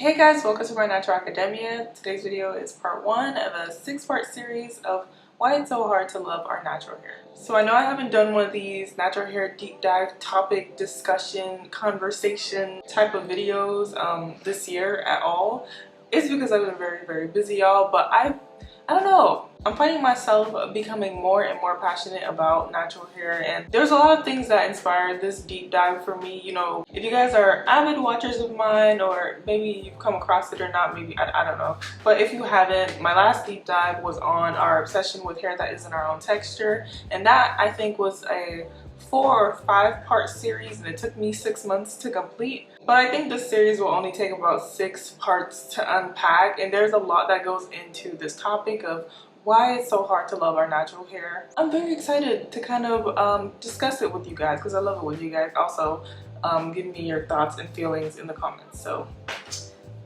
Hey guys, welcome to my Natural Academia. Today's video is part 1 of a 6-part series of why it's so hard to love our natural hair. So I know I haven't done one of these natural hair deep dive topic discussion conversation type of videos this year at all. It's because I've been very busy, y'all, but I don't know. I'm finding myself becoming more and more passionate about natural hair, and there's a lot of things that inspired this deep dive for me. You know, if you guys are avid watchers of mine, or maybe you've come across it or not, maybe I don't know. But if you haven't, my last deep dive was on our obsession with hair that isn't our own texture, and that I think was a 4 or 5 part series, and it took me 6 months to complete. But I think this series will only take about 6 parts to unpack, and there's a lot that goes into this topic of why it's so hard to love our natural hair. I'm very excited to kind of discuss it with you guys because I love it when you guys also give me your thoughts and feelings in the comments. So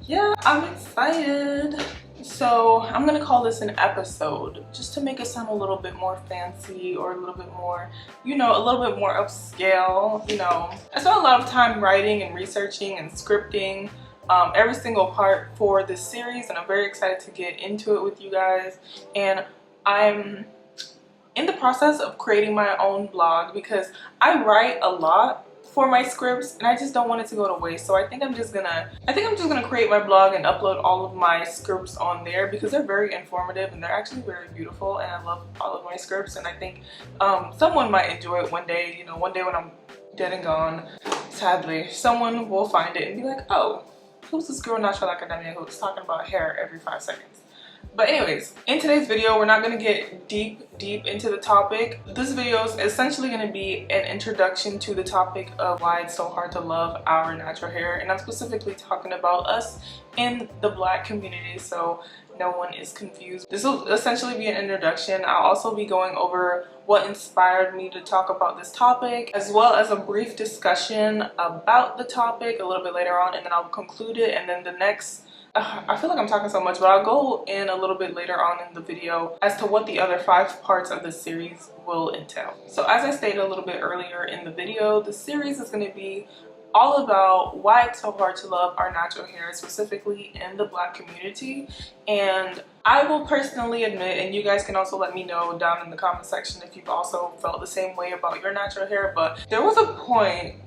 yeah, I'm excited. So I'm gonna call this an episode just to make it sound a little bit more fancy, or a little bit more, you know, a little bit more upscale. You know, I spent a lot of time writing and researching and scripting every single part for this series, and I'm very excited to get into it with you guys. And I'm in the process of creating my own blog because I write a lot for my scripts and I just don't want it to go to waste. So I think I'm just gonna create my blog and upload all of my scripts on there because they're very informative and they're actually very beautiful, and I love all of my scripts, and I think someone might enjoy it one day. You know, one day when I'm dead and gone, sadly, someone will find it and be like, oh, who's this girl Natural Academia who's talking about hair every 5 seconds? But anyways, in today's video, we're not going to get deep into the topic. This video is essentially going to be an introduction to the topic of why it's so hard to love our natural hair, and I'm specifically talking about us in the Black community, so no one is confused. This will essentially be an introduction. I'll also be going over what inspired me to talk about this topic, as well as a brief discussion about the topic a little bit later on, and then I'll conclude it. And then the next, I feel like I'm talking so much, but I'll go in a little bit later on in the video as to what the other 5 parts of the series will entail. So as I stated a little bit earlier in the video, the series is going to be all about why it's so hard to love our natural hair, specifically in the Black community. And I will personally admit, and you guys can also let me know down in the comment section if you've also felt the same way about your natural hair, but there was a point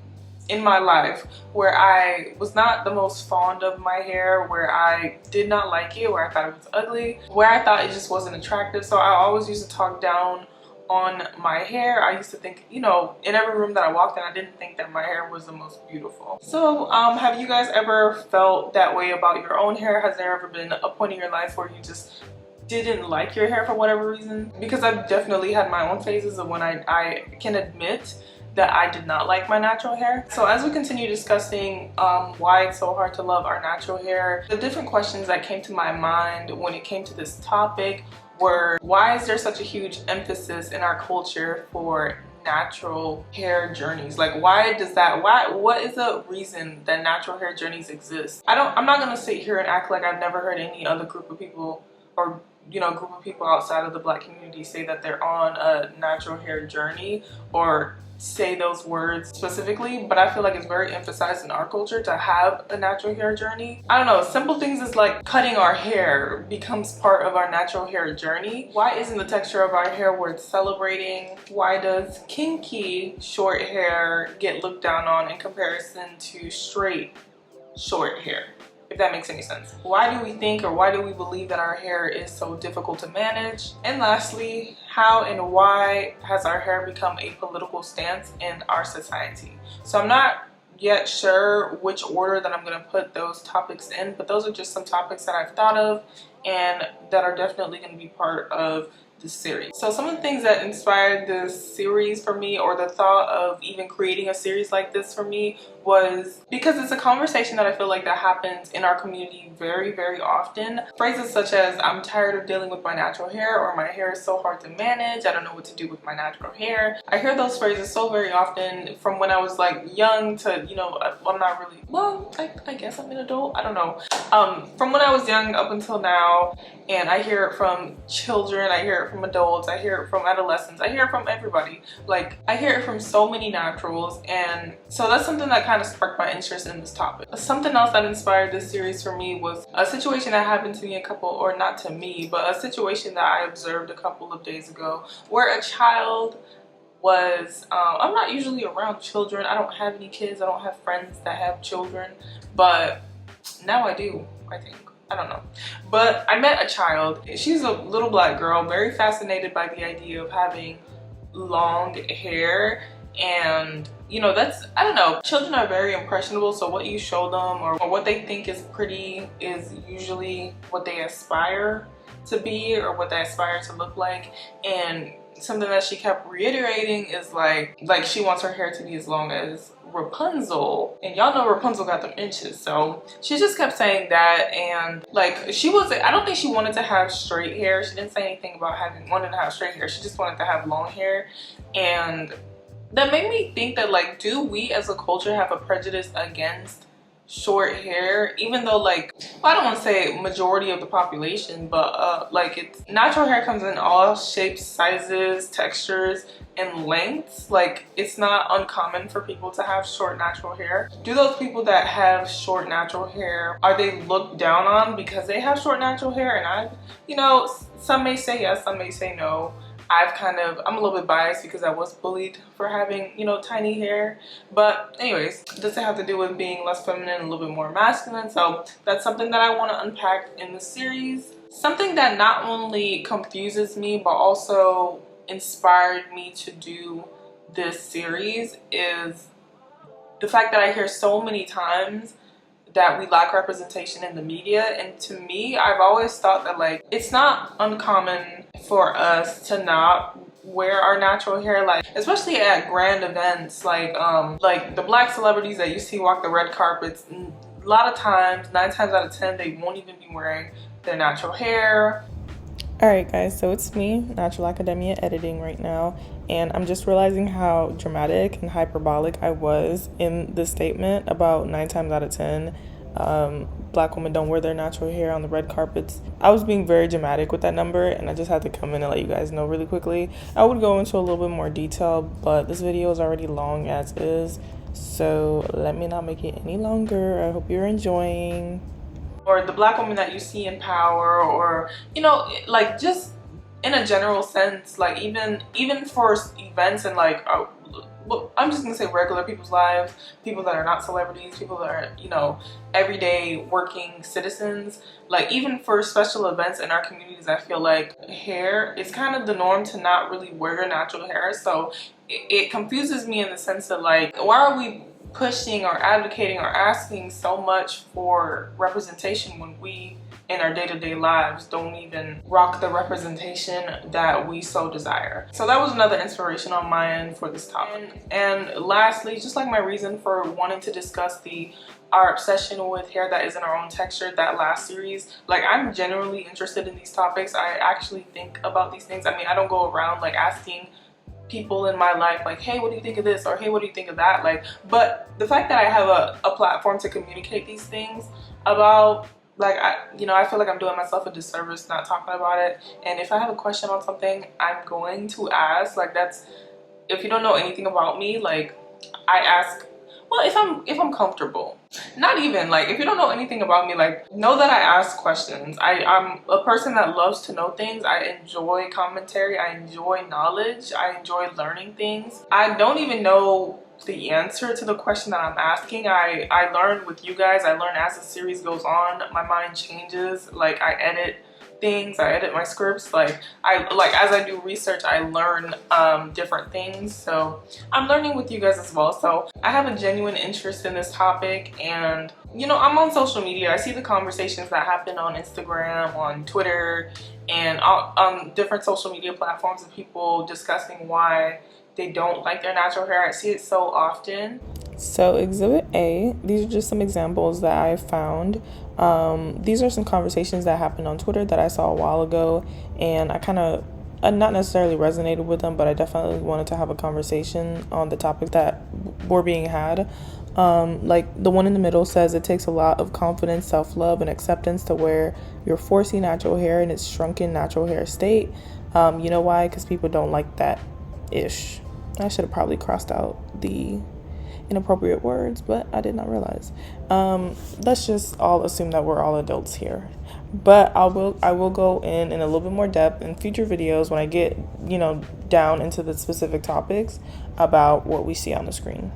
in my life where I was not the most fond of my hair, where I did not like it, where I thought it was ugly, where I thought it just wasn't attractive. So I always used to talk down on my hair. I used to think, you know, in every room that I walked in, I didn't think that my hair was the most beautiful. So have you guys ever felt that way about your own hair? Has there ever been a point in your life where you just didn't like your hair for whatever reason? Because I've definitely had my own phases of when I can admit that I did not like my natural hair. So as we continue discussing why it's so hard to love our natural hair, the different questions that came to my mind when it came to this topic were, why is there such a huge emphasis in our culture for natural hair journeys? Like, why does that, what is the reason that natural hair journeys exist? I'm not gonna sit here and act like I've never heard any other group of people, or you know, group of people outside of the Black community say that they're on a natural hair journey or say those words specifically, but I feel like it's very emphasized in our culture to have a natural hair journey. I don't know, simple things is like cutting our hair becomes part of our natural hair journey. Why isn't the texture of our hair worth celebrating? Why does kinky short hair get looked down on in comparison to straight short hair? If that makes any sense. Why do we think, or why do we believe that our hair is so difficult to manage? And lastly, how and why has our hair become a political stance in our society? So I'm not yet sure which order that I'm going to put those topics in, but those are just some topics that I've thought of and that are definitely going to be part of this series. So some of the things that inspired this series for me, or the thought of even creating a series like this for me, was because it's a conversation that I feel like that happens in our community very often. Phrases such as, I'm tired of dealing with my natural hair, or my hair is so hard to manage, I don't know what to do with my natural hair. I hear those phrases so very often from when I was like young to, you know, I'm not really, well, I guess I'm an adult, I don't know. From when I was young up until now, and I hear it from children, I hear it from adults, I hear it from adolescents, I hear it from everybody. Like, I hear it from so many naturals, and so that's something that kind of sparked my interest in this topic. Something else that inspired this series for me was a situation that happened to me not to me, but a situation that I observed a couple of days ago where a child was, I'm not usually around children. I don't have any kids. I don't have friends that have children, but now I do, I think. I don't know. But I met a child. She's a little black girl, very fascinated by the idea of having long hair. And you know, that's, I don't know, children are very impressionable, so what you show them or what they think is pretty is usually what they aspire to be or what they aspire to look like. And something that she kept reiterating is like she wants her hair to be as long as Rapunzel, and y'all know Rapunzel got them inches, so she just kept saying that. And like, she was, I don't think she wanted to have straight hair. She didn't say anything about wanting to have straight hair. She just wanted to have long hair. And that made me think that, like, do we as a culture have a prejudice against short hair? Even though, like, well, I don't want to say majority of the population, but like, it's natural hair comes in all shapes, sizes, textures, and lengths. Like, it's not uncommon for people to have short natural hair. Do those people that have short natural hair, are they looked down on because they have short natural hair? And you know, some may say yes, some may say no. I'm a little bit biased because I was bullied for having, you know, tiny hair. But anyways, does it have to do with being less feminine and a little bit more masculine? So that's something that I want to unpack in the series. Something that not only confuses me but also inspired me to do this series is the fact that I hear so many times that we lack representation in the media. And to me, I've always thought that, like, it's not uncommon for us to not wear our natural hair, like, especially at grand events, like the black celebrities that you see walk the red carpets. A lot of times, 9 times out of 10, they won't even be wearing their natural hair. Alright guys, so it's me, Natural Academia, editing right now, and I'm just realizing how dramatic and hyperbolic I was in the statement about 9 times out of 10 black women don't wear their natural hair on the red carpets. I was being very dramatic with that number, and I just had to come in and let you guys know really quickly. I would go into a little bit more detail, but this video is already long as is, so let me not make it any longer. I hope you're enjoying. Or the black woman that you see in power, or, you know, like, just in a general sense, like, even for events and, like, well, I'm just gonna say regular people's lives, people that are not celebrities, people that are, you know, everyday working citizens. Like, even for special events in our communities, I feel like hair is kind of the norm to not really wear natural hair. So it confuses me in the sense that, like, why are we pushing or advocating or asking so much for representation when we in our day-to-day lives don't even rock the representation that we so desire? So that was another inspiration on my end for this topic. And lastly, just like my reason for wanting to discuss our obsession with hair that isn't our own texture, that last series, like, I'm generally interested in these topics. I actually think about these things. I mean, I don't go around like asking people in my life like, hey, what do you think of this, or hey, what do you think of that? Like, but the fact that I have a platform to communicate these things about, like, I feel like I'm doing myself a disservice not talking about it. And if I have a question on something, I'm going to ask. Like, that's, if you don't know anything about me, like, I ask, well, if I'm comfortable. Not even, like, if you don't know anything about me, like, know that I ask questions. I'm a person that loves to know things. I enjoy commentary. I enjoy knowledge. I enjoy learning things. I don't even know the answer to the question that I'm asking. I learn with you guys. I learn as the series goes on. My mind changes. Like, I edit things, I edit my scripts, like as I do research, I learn different things. So I'm learning with you guys as well. So I have a genuine interest in this topic, and, you know, I'm on social media. I see the conversations that happen on Instagram, on Twitter, and on different social media platforms of people discussing why they don't like their natural hair. I see it so often. So Exhibit A, these are just some examples that I found. These are some conversations that happened on Twitter that I saw a while ago, and I kind of not necessarily resonated with them, but I definitely wanted to have a conversation on the topic that were being had. Like, the one in the middle says, it takes a lot of confidence, self-love, and acceptance to wear your 4C natural hair in its shrunken natural hair state. You know why? Because people don't like that ish. I should have probably crossed out the inappropriate words, but I did not realize. Let's just all assume that we're all adults here. But I will go in a little bit more depth in future videos when I get, down into the specific topics about what we see on the screen.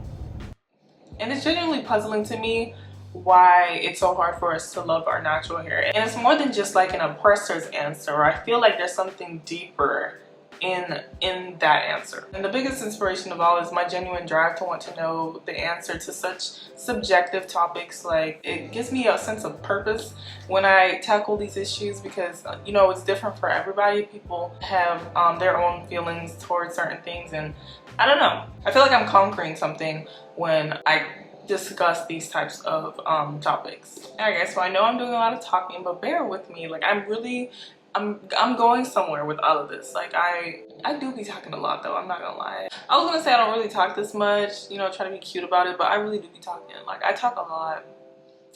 And it's genuinely puzzling to me why it's so hard for us to love our natural hair. And it's more than just like an oppressor's answer. I feel like there's something deeper in that answer. And the biggest inspiration of all is my genuine drive to want to know the answer to such subjective topics. Like, it gives me a sense of purpose when I tackle these issues, because it's different for everybody. People have their own feelings towards certain things, and I don't know, I feel like I'm conquering something when I discuss these types of topics. Alright guys, so I know I'm doing a lot of talking, but bear with me. Like, I'm going somewhere with all of this. Like, I do be talking a lot though, I'm not gonna lie. I was gonna say I don't really talk this much, try to be cute about it, but I really do be talking. Like, I talk a lot.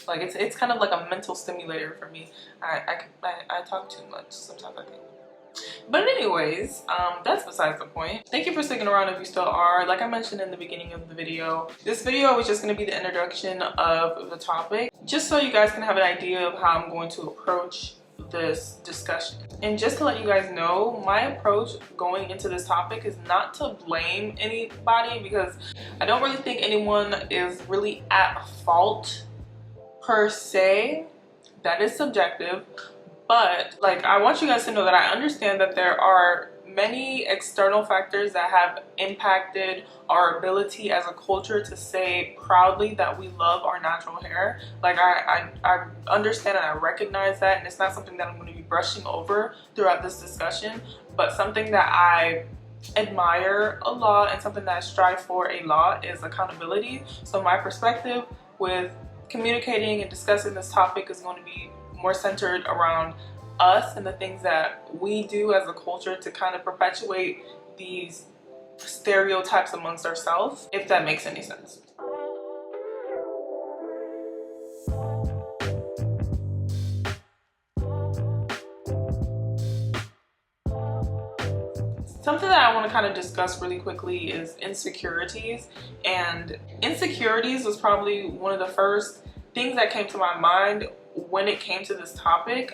Like, it's kind of like a mental stimulator for me. I talk too much sometimes, I think. But anyways, that's besides the point. Thank you for sticking around if you still are. Like I mentioned in the beginning of the video, this video is just going to be the introduction of the topic, just so you guys can have an idea of how I'm going to approach this discussion. And just to let you guys know, my approach going into this topic is not to blame anybody, because I don't really think anyone is really at fault per se. That is subjective. But like, I want you guys to know that I understand that there are many external factors that have impacted our ability as a culture to say proudly that we love our natural hair. Like, I understand and I recognize that, and it's not something that I'm going to be brushing over throughout this discussion, but something that I admire a lot and something that I strive for a lot is accountability. So my perspective with communicating and discussing this topic is going to be more centered around us and the things that we do as a culture to kind of perpetuate these stereotypes amongst ourselves, if that makes any sense. Something that I want to kind of discuss really quickly is insecurities. And insecurities was probably one of the first things that came to my mind when it came to this topic.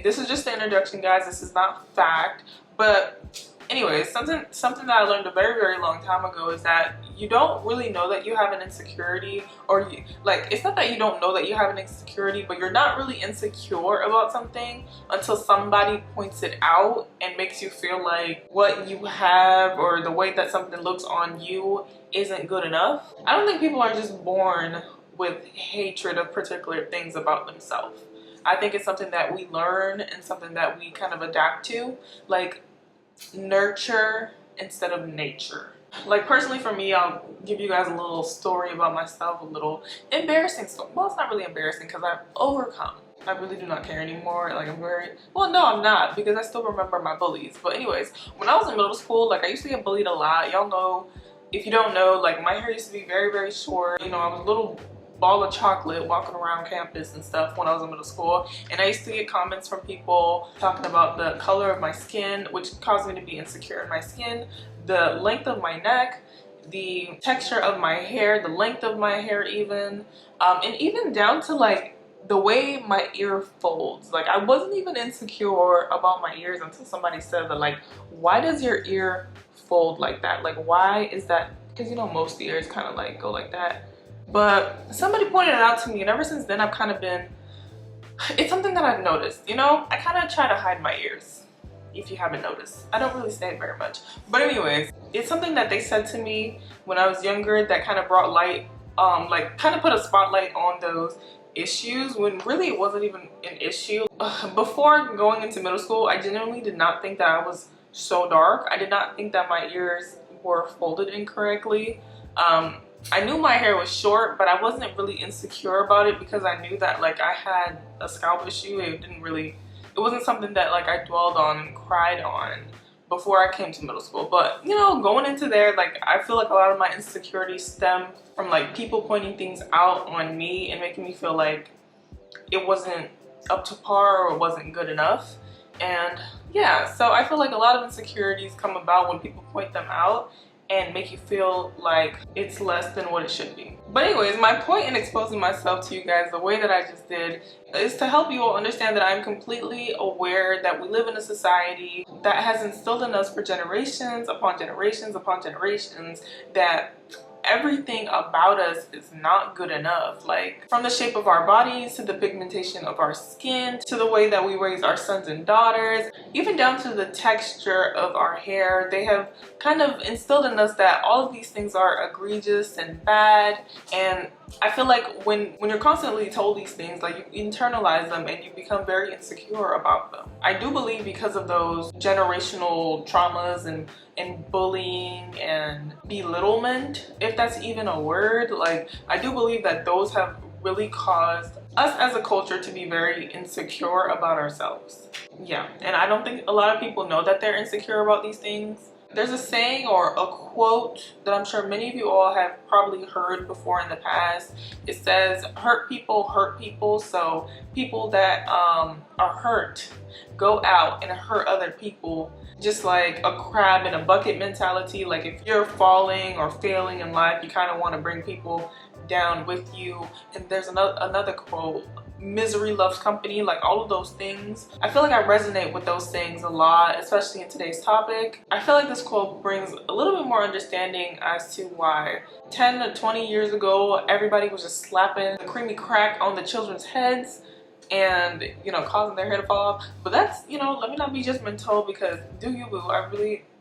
This is just the introduction, guys. This is not fact, but anyways, something that I learned a very long time ago is that you don't really know that you have an insecurity, or it's not that you don't know that you have an insecurity, but you're not really insecure about something until somebody points it out and makes you feel like what you have or the way that something looks on you isn't good enough. I don't think people are just born with hatred of particular things about themselves. I think it's something that we learn and something that we kind of adapt to, like nurture instead of nature. Like, personally for me, I'll give you guys a little story about myself, a little embarrassing story. Well, it's not really embarrassing because I've overcome. I really do not care anymore. Like, I'm not, because I still remember my bullies. But anyways, when I was in middle school, like, I used to get bullied a lot. Y'all know, if you don't know, like, my hair used to be very short. I was a little ball of chocolate walking around campus and stuff when I was in middle school, and I used to get comments from people talking about the color of my skin, which caused me to be insecure in my skin, the length of my neck, the texture of my hair, the length of my hair even, and even down to like the way my ear folds. Like, I wasn't even insecure about my ears until somebody said that, like, why does your ear fold like that? Like, why is that? Because most ears kind of like go like that. But somebody pointed it out to me, and ever since then I've kind of been, it's something that I've noticed, I kind of try to hide my ears, if you haven't noticed. I don't really say it very much. But anyways, it's something that they said to me when I was younger that kind of brought light, like kind of put a spotlight on those issues when really it wasn't even an issue. Before going into middle school, I genuinely did not think that I was so dark. I did not think that my ears were folded incorrectly. I knew my hair was short, but I wasn't really insecure about it because I knew that, like, I had a scalp issue. It wasn't something that, like, I dwelled on and cried on before I came to middle school. But, going into there, like, I feel like a lot of my insecurities stem from, like, people pointing things out on me and making me feel like it wasn't up to par or it wasn't good enough. And yeah, so I feel like a lot of insecurities come about when people point them out. and make you feel like it's less than what it should be. But anyways, my point in exposing myself to you guys the way that I just did is to help you all understand that I'm completely aware that we live in a society that has instilled in us for generations upon generations upon generations that everything about us is not good enough. Like, from the shape of our bodies to the pigmentation of our skin to the way that we raise our sons and daughters, even down to the texture of our hair, they have kind of instilled in us that all of these things are egregious and bad. And I feel like when you're constantly told these things, like, you internalize them and you become very insecure about them. I do believe because of those generational traumas and bullying and belittlement, if that's even a word, like, I do believe that those have really caused us as a culture to be very insecure about ourselves. Yeah, and I don't think a lot of people know that they're insecure about these things. There's a saying or a quote that I'm sure many of you all have probably heard before in the past. It says, hurt people hurt people. So people that are hurt go out and hurt other people, just like a crab in a bucket mentality. Like, if you're falling or failing in life, you kind of want to bring people down with you. And there's another quote, misery loves company. Like, all of those things, I feel like I resonate with those things a lot, especially in today's topic. I feel like this quote brings a little bit more understanding as to why 10 to 20 years ago everybody was just slapping the creamy crack on the children's heads and, you know, causing their hair to fall off. But that's, you know, let me not be judgmental, because do you boo.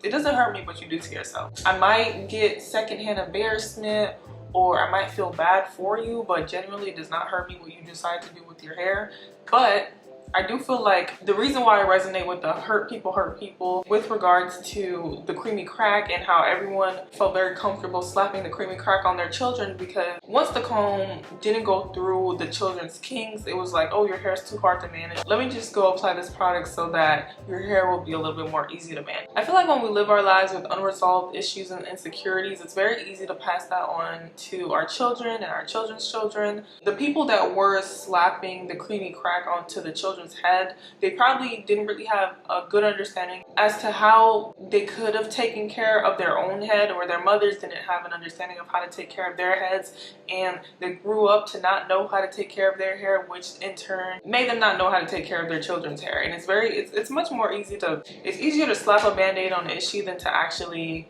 It doesn't hurt me what you do to yourself. I might get secondhand embarrassment or I might feel bad for you, but genuinely it does not hurt me what you decide to do with your hair. But I do feel like the reason why I resonate with the hurt people with regards to the creamy crack and how everyone felt very comfortable slapping the creamy crack on their children, because once the comb didn't go through the children's kinks, it was like, oh, your hair is too hard to manage. Let me just go apply this product so that your hair will be a little bit more easy to manage. I feel like when we live our lives with unresolved issues and insecurities, it's very easy to pass that on to our children and our children's children. The people that were slapping the creamy crack onto the children's head, they probably didn't really have a good understanding as to how they could have taken care of their own head, or their mothers didn't have an understanding of how to take care of their heads, and they grew up to not know how to take care of their hair, which in turn made them not know how to take care of their children's hair. And it's much more it's easier to slap a band-aid on the issue than to actually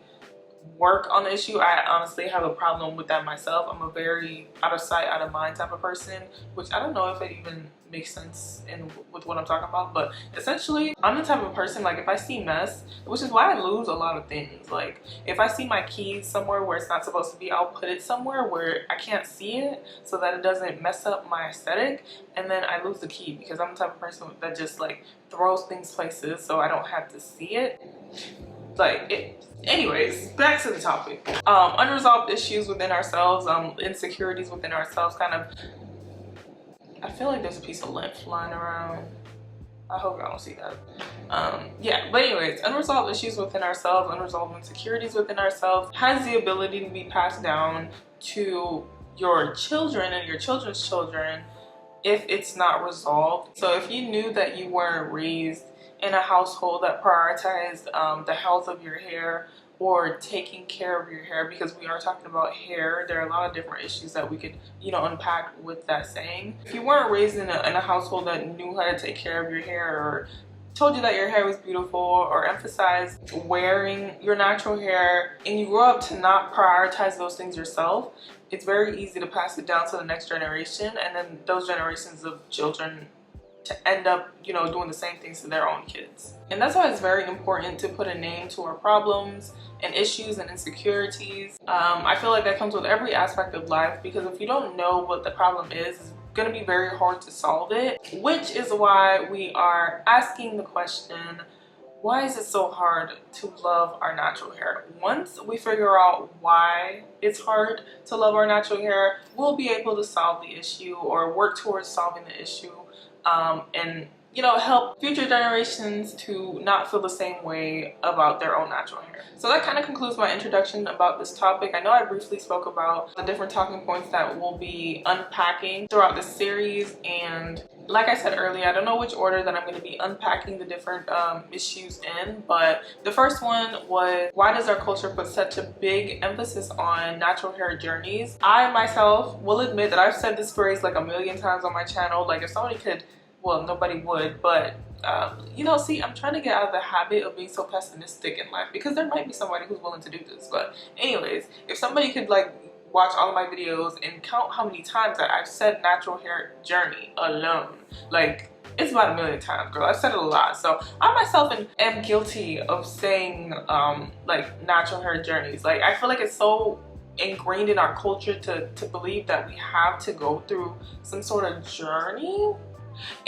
work on the issue. I honestly have a problem with that myself. I'm a very out of sight, out of mind type of person, which I don't know if it even makes sense with what I'm talking about. But essentially, I'm the type of person, like, if I see mess, which is why I lose a lot of things. Like, if I see my keys somewhere where it's not supposed to be, I'll put it somewhere where I can't see it so that it doesn't mess up my aesthetic, and then I lose the key, because I'm the type of person that just, like, throws things places so I don't have to see it. Anyways, back to the topic. Unresolved issues within ourselves, insecurities within ourselves, kind of. I feel like there's a piece of lint flying around. I hope y'all don't see that. Yeah, but anyways, unresolved issues within ourselves, unresolved insecurities within ourselves has the ability to be passed down to your children and your children's children if it's not resolved. So if you knew that you weren't raised in a household that prioritized the health of your hair or taking care of your hair, because we are talking about hair, there are a lot of different issues that we could, you know, unpack with that saying. If you weren't raised in a household that knew how to take care of your hair, or told you that your hair was beautiful, or emphasized wearing your natural hair, and you grew up to not prioritize those things yourself, it's very easy to pass it down to the next generation, and then those generations of children to end up, you know, doing the same things to their own kids. And that's why it's very important to put a name to our problems and issues and insecurities. I feel like that comes with every aspect of life, because if you don't know what the problem is, it's going to be very hard to solve it, which is why we are asking the question, why is it so hard to love our natural hair? Once we figure out why it's hard to love our natural hair, we'll be able to solve the issue or work towards solving the issue. And you know, help future generations to not feel the same way about their own natural hair. So that kind of concludes my introduction about this topic. I know I briefly spoke about the different talking points that we'll be unpacking throughout this series, and like I said earlier, I don't know which order that I'm going to be unpacking the different issues in, but the first one was, why does our culture put such a big emphasis on natural hair journeys? I myself will admit that I've said this phrase like a million times on my channel. Like, if somebody could, well, nobody would, but you know, see, I'm trying to get out of the habit of being so pessimistic in life, because there might be somebody who's willing to do this. But anyways, if somebody could like watch all of my videos and count how many times that I've said natural hair journey alone, like, it's about a million times, girl. I've said it a lot. So I myself am guilty of saying like natural hair journeys. Like, I feel like it's so ingrained in our culture to believe that we have to go through some sort of journey.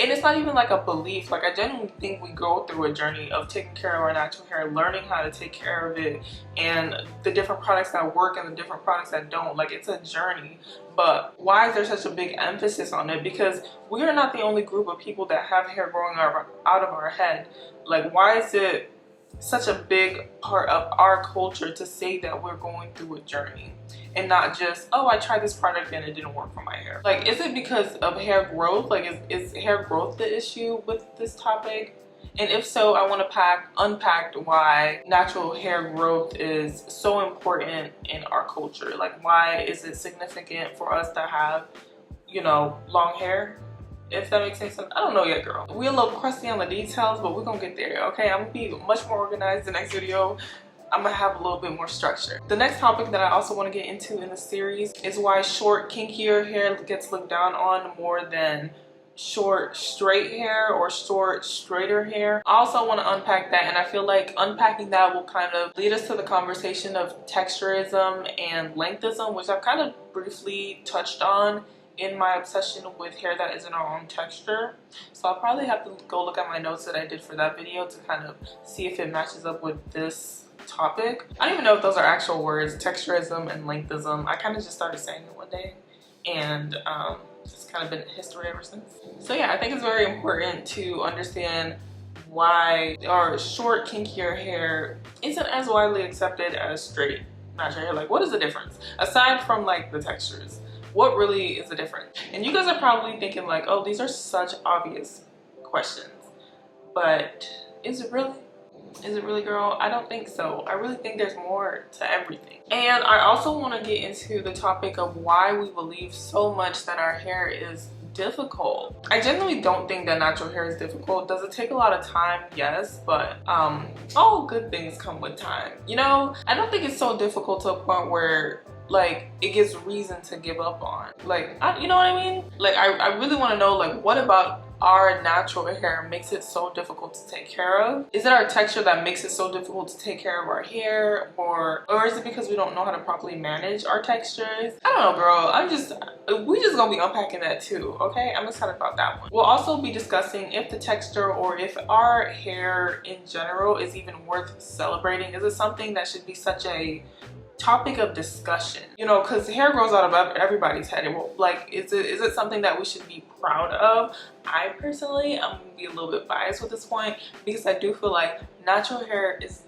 And it's not even like a belief. Like, I genuinely think we go through a journey of taking care of our natural hair, learning how to take care of it, and the different products that work and the different products that don't. Like, it's a journey. But why is there such a big emphasis on it? Because we are not the only group of people that have hair growing out of our head. Like, why is it such a big part of our culture to say that we're going through a journey and not just, oh, I tried this product and it didn't work for my hair? Like, is it because of hair growth? Like, is hair growth the issue with this topic? And if so, I want to unpack why natural hair growth is so important in our culture. Like, why is it significant for us to have, you know, long hair? If that makes any sense. I don't know yet, girl. We're a little crusty on the details, but we're gonna get there, okay? I'm gonna be much more organized the next video. I'm gonna have a little bit more structure. The next topic that I also want to get into in the series is why short, kinkier hair gets looked down on more than short, straight hair or short, straighter hair. I also want to unpack that, and I feel like unpacking that will kind of lead us to the conversation of texturism and lengthism, which I've kind of briefly touched on in my obsession with hair that isn't our own texture. So I'll probably have to go look at my notes that I did for that video to kind of see if it matches up with this topic. I don't even know if those are actual words, texturism and lengthism. I kind of just started saying it one day, and it's kind of been history ever since. So yeah, I think it's very important to understand why our short, kinkier hair isn't as widely accepted as straight natural hair. Like, what is the difference? Aside from like the textures, what really is the difference? And you guys are probably thinking like, oh, these are such obvious questions, but is it really? Is it really, girl? I don't think so. I really think there's more to everything. And I also want to get into the topic of why we believe so much that our hair is difficult. I genuinely don't think that natural hair is difficult. Does it take a lot of time? Yes, but all good things come with time. You know, I don't think it's so difficult to a point where like it gives reason to give up on. Like, you know what I mean? Like, I really want to know, like, what about our natural hair makes it so difficult to take care of? Is it our texture that makes it so difficult to take care of our hair, or is it because we don't know how to properly manage our textures? I don't know, girl. We just gonna be unpacking that too, okay? I'm excited about that one. We'll also be discussing if the texture or if our hair in general is even worth celebrating. Is it something that should be such a topic of discussion? You know, because hair grows out of everybody's head. Like, is it something that we should be proud of? I personally, I'm gonna be a little bit biased with this point, because I do feel like our natural hair is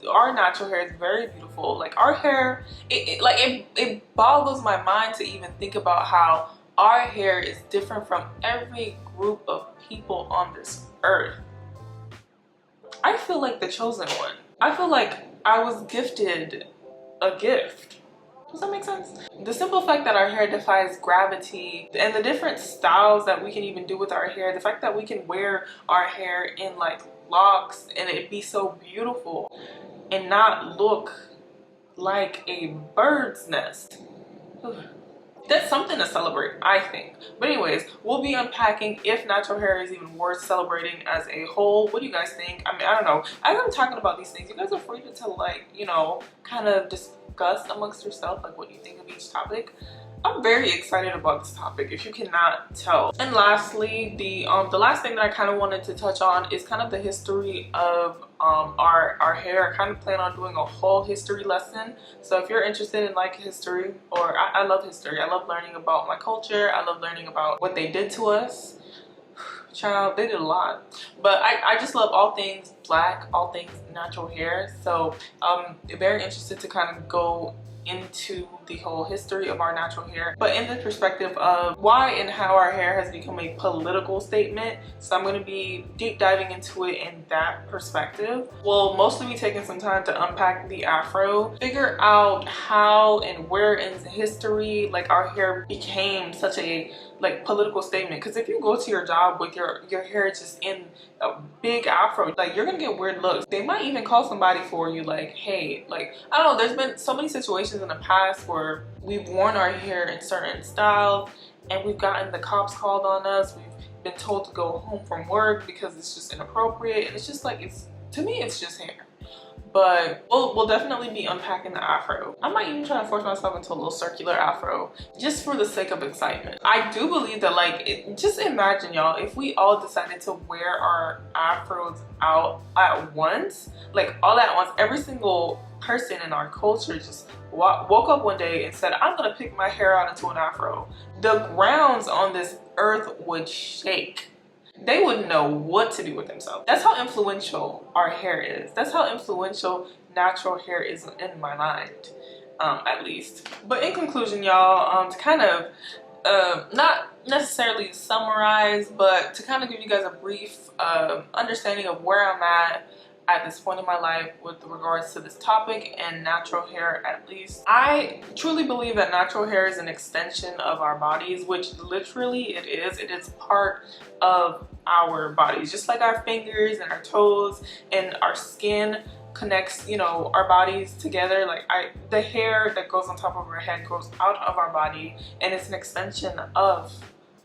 very beautiful. Like, our hair, it boggles my mind to even think about how our hair is different from every group of people on this earth. I feel like the chosen one. I feel like I was gifted a gift. Does that make sense? The simple fact that our hair defies gravity, and the different styles that we can even do with our hair, the fact that we can wear our hair in like locks and it be so beautiful and not look like a bird's nest. That's something to celebrate, I think. But anyways, we'll be unpacking if natural hair is even worth celebrating as a whole. What do you guys think? I mean, I don't know. As I'm talking about these things, you guys are free to like, you know, kind of discuss amongst yourself like what you think of each topic. I'm very excited about this topic, if you cannot tell. And lastly, the last thing that I kind of wanted to touch on is kind of the history of our hair. I kind of plan on doing a whole history lesson. So if you're interested in like history, or I love history. I love learning about my culture. I love learning about what they did to us. child, they did a lot. But I just love all things black, all things natural hair. So I'm very interested to kind of go into the whole history of our natural hair, but in the perspective of why and how our hair has become a political statement. So I'm going to be deep diving into it in that perspective. We'll mostly be taking some time to unpack the Afro, figure out how and where in history like our hair became such a like political statement. Because if you go to your job with your hair just in a big Afro, like you're gonna get weird looks. They might even call somebody for you, like, hey, like, I don't know, there's been so many situations in the past where we've worn our hair in certain styles and we've gotten the cops called on us. We've been told to go home from work because it's just inappropriate, and it's just like, it's, to me, it's just hair. But we'll definitely be unpacking the Afro. I might even try to force myself into a little circular Afro just for the sake of excitement. I do believe that, like, just imagine, y'all, if we all decided to wear our Afros out at once, like all at once, every single person in our culture just woke up one day and said, I'm gonna pick my hair out into an Afro. The grounds on this earth would shake. They wouldn't know what to do with themselves. That's how influential our hair is. That's how influential natural hair is in my mind, at least. But in conclusion, y'all, to kind of not necessarily summarize, but to kind of give you guys a brief understanding of where I'm at this point in my life with regards to this topic and natural hair, at least. I truly believe that natural hair is an extension of our bodies, which literally it is. It is part of our bodies, just like our fingers and our toes and our skin connects, you know, our bodies together. Like the hair that goes on top of our head goes out of our body, and it's an extension of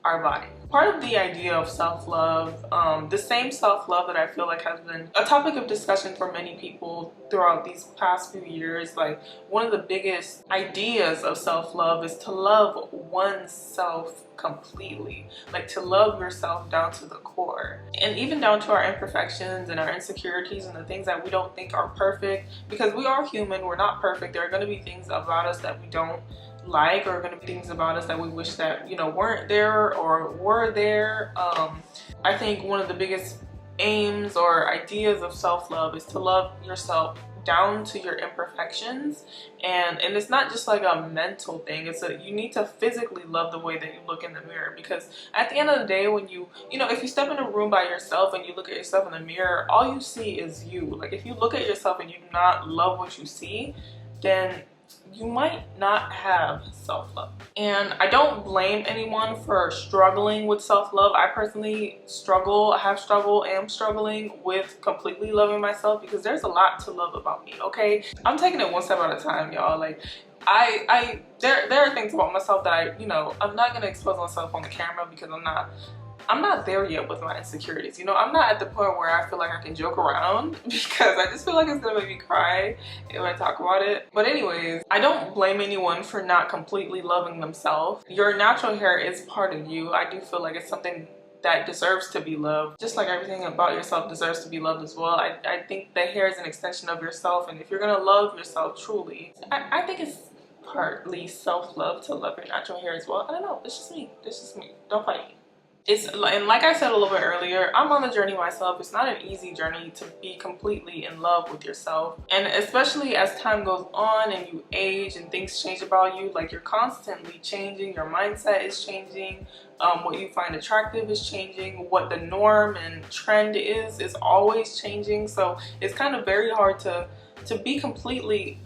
our body. Part of the idea of self-love, the same self-love that I feel like has been a topic of discussion for many people throughout these past few years. Like, one of the biggest ideas of self-love is to love oneself completely, like to love yourself down to the core, and even down to our imperfections and our insecurities and the things that we don't think are perfect, because we are human, we're not perfect. There are going to be things about us that we don't like, or going to be things about us that we wish that, you know, weren't there or were there. I think one of the biggest aims or ideas of self-love is to love yourself down to your imperfections, and it's not just like a mental thing. It's you need to physically love the way that you look in the mirror, because at the end of the day, when you know, if you step in a room by yourself and you look at yourself in the mirror, all you see is you. Like, if you look at yourself and you do not love what you see, then you might not have self-love. And I don't blame anyone for struggling with self-love. I personally struggle, am struggling with completely loving myself, because there's a lot to love about me, okay? I'm taking it one step at a time, y'all. Like, there are things about myself that you know, I'm not gonna expose myself on the camera, because I'm not there yet with my insecurities. You know, I'm not at the point where I feel like I can joke around, because I just feel like it's gonna make me cry if I talk about it. But anyways, I don't blame anyone for not completely loving themselves. Your natural hair is part of you. I do feel like it's something that deserves to be loved, just like everything about yourself deserves to be loved as well. I think the hair is an extension of yourself, and if you're gonna love yourself truly, I think it's partly self-love to love your natural hair as well. I don't know, it's just me. Don't fight me. And like I said a little bit earlier, I'm on the journey myself. It's not an easy journey to be completely in love with yourself. And especially as time goes on and you age and things change about you, like, you're constantly changing, your mindset is changing, what you find attractive is changing, what the norm and trend is always changing. So it's kind of very hard to be completely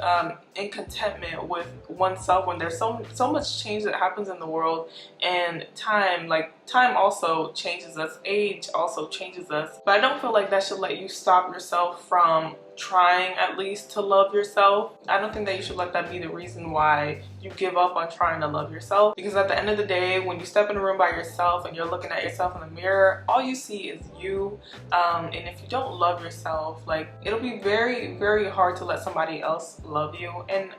in contentment with oneself when there's so much change that happens in the world. And time also changes us, age also changes us. But I don't feel like that should let you stop yourself from trying at least to love yourself. I don't think that you should let that be the reason why you give up on trying to love yourself, because at the end of the day, when you step in a room by yourself and you're looking at yourself in the mirror, all you see is you. And if you don't love yourself, like, it'll be very, very hard to let somebody else love you. And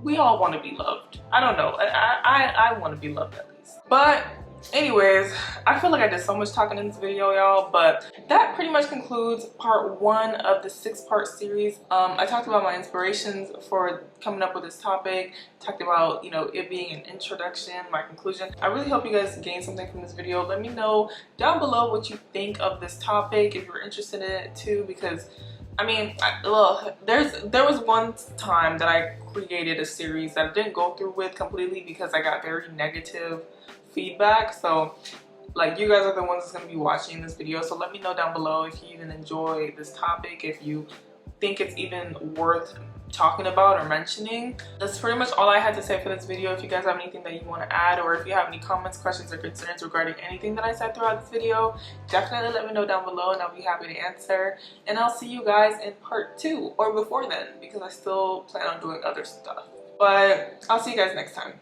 we all want to be loved. I don't know, I want to be loved at least. But Anyways, I feel like I did so much talking in this video, y'all, but that pretty much concludes part 1 of the 6-part series. I talked about my inspirations for coming up with this topic, talked about, you know, it being an introduction, my conclusion. I really hope you guys gained something from this video. Let me know down below what you think of this topic, if you're interested in it too, because I mean, there was one time that I created a series that I didn't go through with completely because I got very negative feedback. So like, you guys are the ones that's going to be watching this video, so let me know down below if you even enjoy this topic, if you think it's even worth talking about or mentioning. That's pretty much all I had to say for this video. If you guys have anything that you want to add, or if you have any comments, questions, or concerns regarding anything that I said throughout this video, definitely let me know down below and I'll be happy to answer. And I'll see you guys in part 2 or before then, because I still plan on doing other stuff. But I'll see you guys next time.